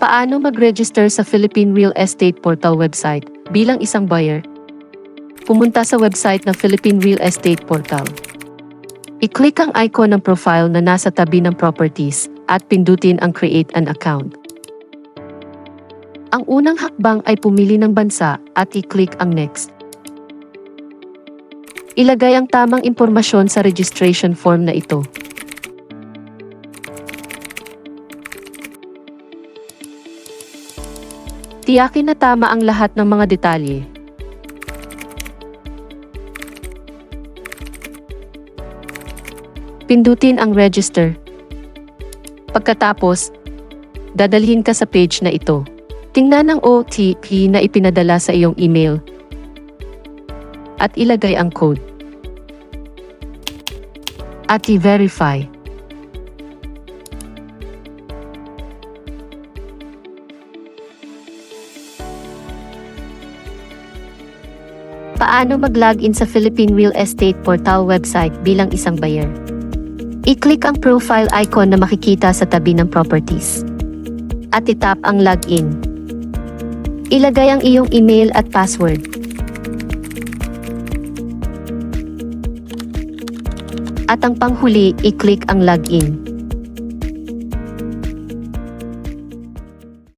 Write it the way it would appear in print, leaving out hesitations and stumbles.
Paano mag-register sa Philippine Real Estate Portal website bilang isang buyer? Pumunta sa website ng Philippine Real Estate Portal. I-click ang icon ng profile na nasa tabi ng properties at pindutin ang Create an Account. Ang unang hakbang ay pumili ng bansa at i-click ang Next. Ilagay ang tamang impormasyon sa registration form na ito. Tiyakin na tama ang lahat ng mga detalye. Pindutin ang Register. Pagkatapos, dadalhin ka sa page na ito. Tingnan ang OTP na ipinadala sa iyong email at ilagay ang code. At i-verify. Paano mag-login sa Philippine Real Estate Portal website bilang isang buyer? I-click ang profile icon na makikita sa tabi ng properties. At itap ang login. Ilagay ang iyong email at password. At ang panghuli, i-click ang login.